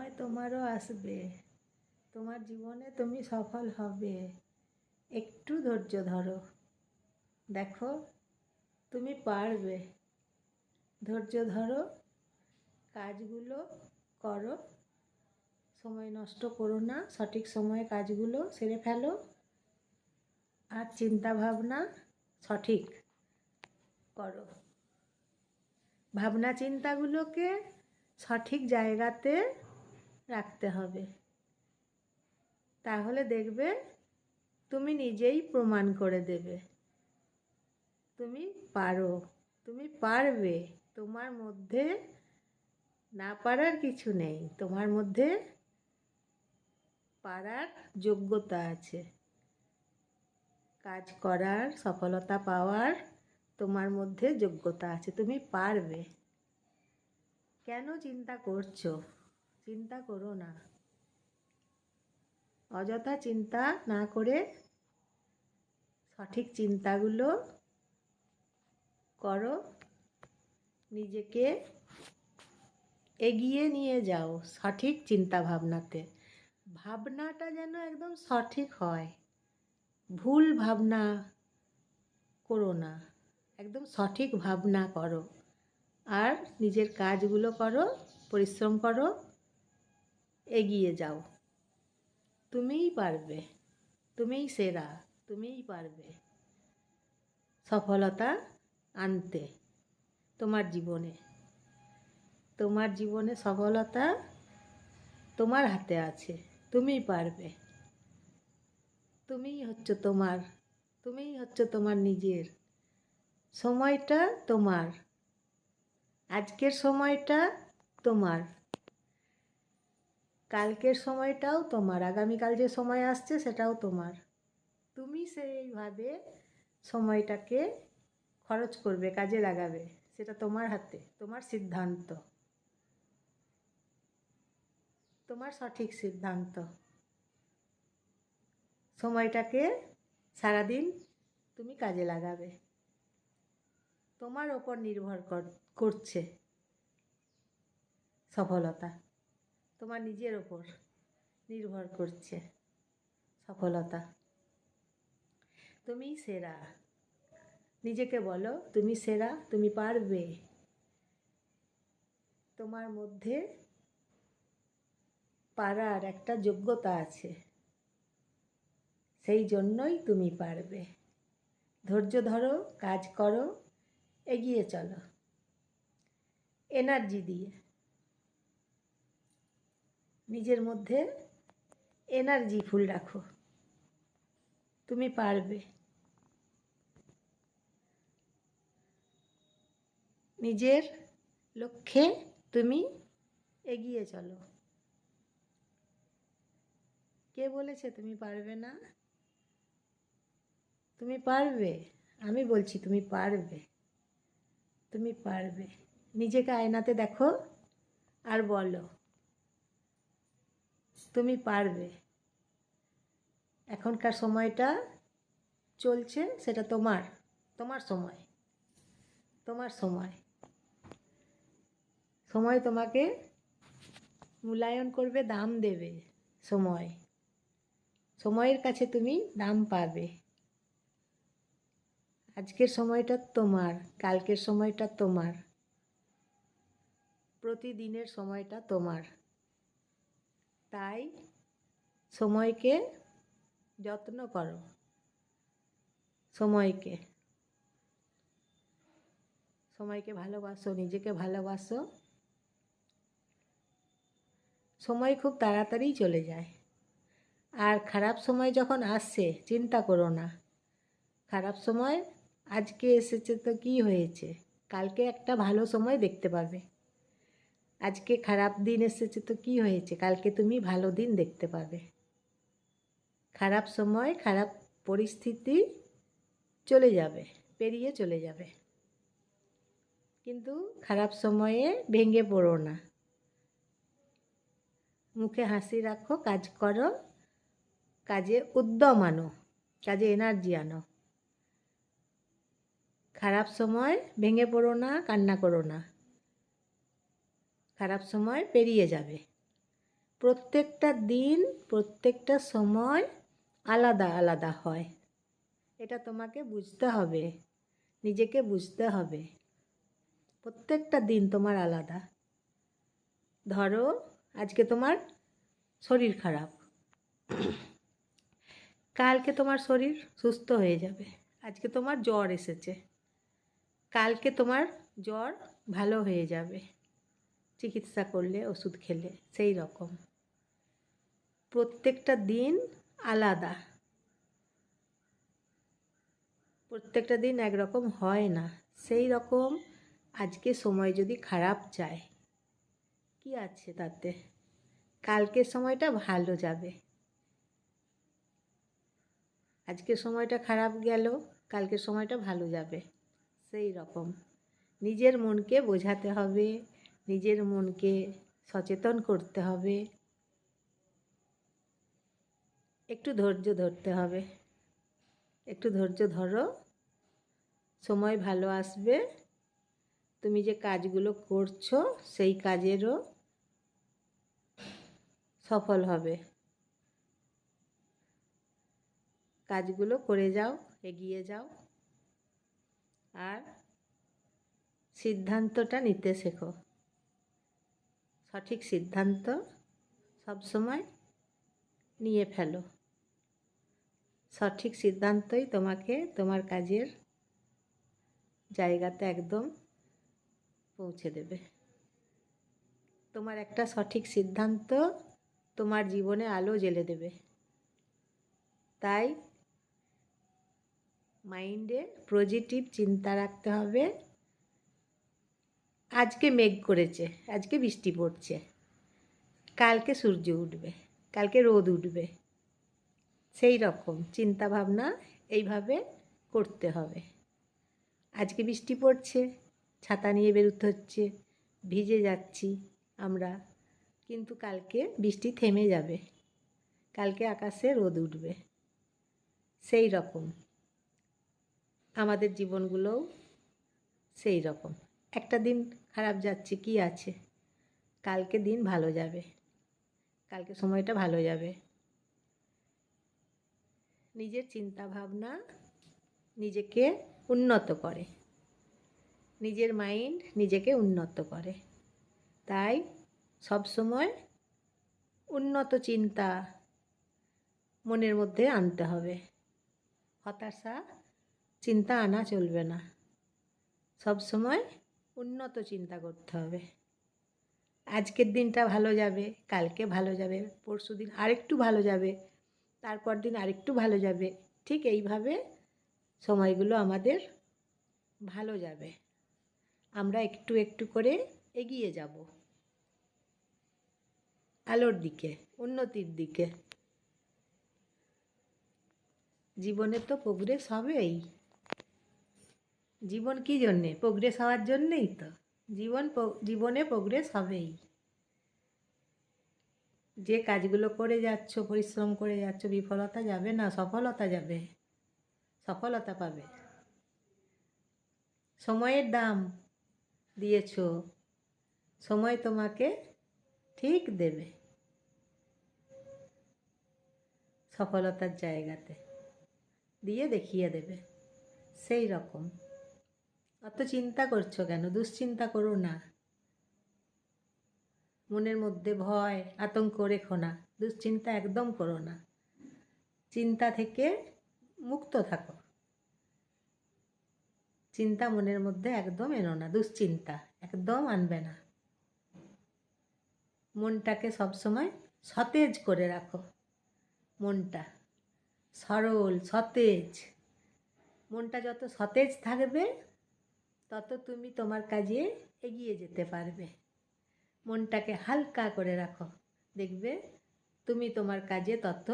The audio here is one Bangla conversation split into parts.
সময় তোমারও আসবে, তোমার জীবনে তুমি সফল হবে। একটু ধৈর্য ধরো, দেখো তুমি পারবে। ধৈর্য ধরো, কাজগুলো করো, সময় নষ্ট করো না, সঠিক সময়ে কাজগুলো সেরে ফেলো। আর চিন্তা ভাবনা সঠিক করো, ভাবনা চিন্তাগুলোকে সঠিক জায়গাতে রাখতে হবে। তাহলে দেখবে তুমি নিজেই প্রমাণ করে দেবে তুমি পারো, তুমি পারবে। তোমার মধ্যে না পারার কিছু নেই, তোমার মধ্যে পারার যোগ্যতা আছে। কাজ করার, সফলতা পাওয়ার তোমার মধ্যে যোগ্যতা আছে, তুমি পারবে। কেন চিন্তা করছো? চিন্তা করো না, অযথা চিন্তা না করে সঠিক চিন্তাগুলো করো, নিজেকে এগিয়ে নিয়ে যাও সঠিক চিন্তা ভাবনাতে। ভাবনাটা যেন একদম সঠিক হয়, ভুল ভাবনা করো না, একদম সঠিক ভাবনা করো। আর নিজের কাজগুলো করো, পরিশ্রম করো, এগিয়ে যাও। তুমিই পারবে, তুমিই সেরা, তুমিই পারবে সফলতা আনতে তোমার জীবনে। তোমার জীবনে সফলতা তোমার হাতে আছে, তুমিই পারবে। তুমিই হচ্ছে তোমার নিজের। সময়টা তোমার, আজকের সময়টা তোমার, কালকের সময়টাও তোমার, আগামীকাল যে সময় আসছে সেটাও তোমার। তুমি সেইভাবে সময়টাকে খরচ করবে, কাজে লাগাবে, সেটা তোমার হাতে, তোমার সিদ্ধান্ত, তোমার সঠিক সিদ্ধান্ত। সময়টাকে সারাদিন তুমি কাজে লাগাবে, তোমার ওপর নির্ভর করছে সফলতা, তোমার নিজের ওপর নির্ভর করছে সফলতা। তুমিই সেরা, নিজেকে বলো তুমি সেরা, তুমি পারবে। তোমার মধ্যে পারার একটা যোগ্যতা আছে, সেই জন্যই তুমি পারবে। ধৈর্য ধরো, কাজ করো, এগিয়ে চলো এনার্জি দিয়ে। নিজের মধ্যে এনার্জি ফুল রাখো, তুমি পারবে। নিজের লক্ষ্যে তুমি এগিয়ে চলো। কে বলেছে তুমি পারবে না? তুমি পারবে, আমি বলছি তুমি পারবে, তুমি পারবে। নিজেকে আয়নাতে দেখো আর বলো তুমি পারবে। এখনকার সময়টা চলছে, সেটা তোমার, তোমার সময়, তোমার সময়। সময় তোমাকে মূল্যায়ন করবে, দাম দেবে। সময়, সময়ের কাছে তুমি দাম পাবে। আজকের সময়টা তোমার, কালকের সময়টা তোমার, প্রতিদিনের সময়টা তোমার। তাই সময়কে যত্ন করো, সময়কে সময়কে ভালোবাসো, নিজেকে ভালোবাসো। সময় খুব তাড়াতাড়ি চলে যায়। আর খারাপ সময় যখন আসছে চিন্তা করো না। খারাপ সময় আজকে এসেছে তো কী হয়েছে, কালকে একটা ভালো সময় দেখতে পাবে। আজকে খারাপ দিন এসেছে তো কী হয়েছে, কালকে তুমি ভালো দিন দেখতে পাবে। খারাপ সময়, খারাপ পরিস্থিতি চলে যাবে, পেরিয়ে চলে যাবে, কিন্তু খারাপ সময়ে ভেঙে পড়ো না। মুখে হাসি রাখো, কাজ করো, কাজে উদ্যম আনো, কাজে এনার্জি আনো। খারাপ সময় ভেঙে পড়ো না, কান্না করো না। খারাপ সময় পেরিয়ে যাবে, প্রত্যেকটা দিন প্রত্যেকটা সময় আলাদা আলাদা হয়। এটা তোমাকে বুঝতে হবে, নিজেকে বুঝতে হবে। প্রত্যেকটা দিন তোমার আলাদা। ধরো আজকে তোমার শরীর খারাপ, কালকে তোমার শরীর সুস্থ হয়ে যাবে। আজকে তোমার জ্বর এসেছে, কালকে তোমার জ্বর ভালো হয়ে যাবে চিকিৎসা করলে, ওষুধ খেলে। সেই রকম প্রত্যেকটা দিন আলাদা, প্রত্যেকটা দিন একরকম হয় না। সেই রকম আজকে সময় যদি খারাপ যায়, কি আছে তাতে? কালকের সময়টা ভালো যাবে। আজকের সময়টা খারাপ গেল, কালকের সময়টা ভালো যাবে। সেই রকম নিজের মনকে বোঝাতে হবে, নিজের মনকে সচেতন করতে হবে, একটু ধৈর্য ধরতে হবে। একটু ধৈর্য ধরো, সময় ভালো আসবে। তুমি যে কাজগুলো করছো সেই কাজেরও সফল হবে। কাজগুলো করে যাও, এগিয়ে যাও, আর সিদ্ধান্তটা নিতে শেখো। সঠিক সিদ্ধান্ত সবসময় নিয়ে ফেলো। সঠিক সিদ্ধান্তই তোমাকে তোমার কাজের জায়গাতে একদম পৌঁছে দেবে। তোমার একটা সঠিক সিদ্ধান্ত তোমার জীবনে আলো জ্বেলে দেবে। তাই মাইন্ডে পজিটিভ চিন্তা রাখতে হবে। আজকে মেঘ করেছে, আজকে বৃষ্টি পড়ছে, কালকে সূর্য উঠবে, কালকে রোদ উঠবে। সেই রকম চিন্তা ভাবনা এইভাবে করতে হবে। আজকে বৃষ্টি পড়ছে, ছাতা নিয়ে বেরোতে হচ্ছে, ভিজে যাচ্ছি আমরা, কিন্তু কালকে বৃষ্টি থেমে যাবে, কালকে আকাশে রোদ উঠবে। সেই রকম আমাদের জীবনগুলোও সেই রকম। একটা দিন খারাপ যাচ্ছে, কি আছে? কালকে দিন ভালো যাবে, কালকে সময়টা ভালো যাবে। নিজের চিন্তা ভাবনা নিজেকে উন্নত করে, নিজের মাইন্ড নিজেকে উন্নত করে। তাই সব সময় উন্নত চিন্তা মনের মধ্যে আনতে হবে। হতাশা চিন্তা আনা চলবে না। সব সময় উন্নত চিন্তা করতে হবে। আজকের দিনটা ভালো যাবে, কালকে ভালো যাবে, পরশুদিন আরেকটু ভালো যাবে, তারপর দিন আরেকটু ভালো যাবে। ঠিক এইভাবে সময়গুলো আমাদের ভালো যাবে। আমরা একটু একটু করে এগিয়ে যাব আলোর দিকে, উন্নতির দিকে। জীবনে তো প্রোগ্রেস হবেই। জীবন কী জন্যে? প্রোগ্রেস হওয়ার জন্যেই তো। জীবনে প্রোগ্রেস হবেই। যে কাজগুলো করে যাচ্ছ, পরিশ্রম করে যাচ্ছ, বিফলতা যাবে না, সফলতা যাবে, সফলতা পাবে। সময়ের দাম দিয়েছ, সময় তোমাকে ঠিক দেবে সফলতার জায়গাতে, দিয়ে দেখিয়ে দেবে। সেই রকম অত চিন্তা করছো কেন? দুশ্চিন্তা করো না। মনের মধ্যে ভয় আতঙ্ক রেখো না, দুশ্চিন্তা একদম করো না। চিন্তা থেকে মুক্ত থাকো। চিন্তা মনের মধ্যে একদম এনো না, দুশ্চিন্তা একদম আনবে না। মনটাকে সবসময় সতেজ করে রাখো। মনটা সরল সতেজ, মনটা যত সতেজ থাকবে তত তুমি তোমার কাজে এগিয়ে যেতে পারবে। মনটাকে হালকা করে রাখো, দেখবে তুমি তোমার কাজে তত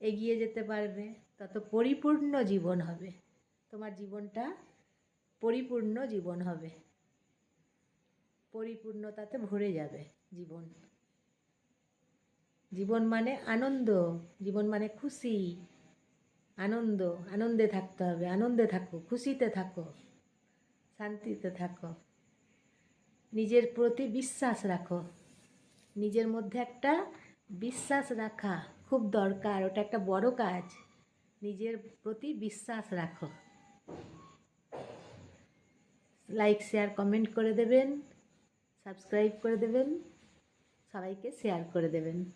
এগিয়ে যেতে পারবে, তত পরিপূর্ণ জীবন হবে। তোমার জীবনটা পরিপূর্ণ জীবন হবে, পরিপূর্ণতাতে ভরে যাবে জীবন। জীবন মানে আনন্দ, জীবন মানে খুশি, আনন্দ। আনন্দে থাকতে হবে, আনন্দে থাকো, খুশিতে থাকো, শান্তিতে থাকো। নিজের প্রতি বিশ্বাস রাখো, নিজের মধ্যে একটা বিশ্বাস রাখা খুব দরকার, ওটা একটা বড় কাজ। নিজের প্রতি বিশ্বাস রাখো। লাইক শেয়ার কমেন্ট করে দেবেন, সাবস্ক্রাইব করে দেবেন, সবাইকে শেয়ার করে দেবেন।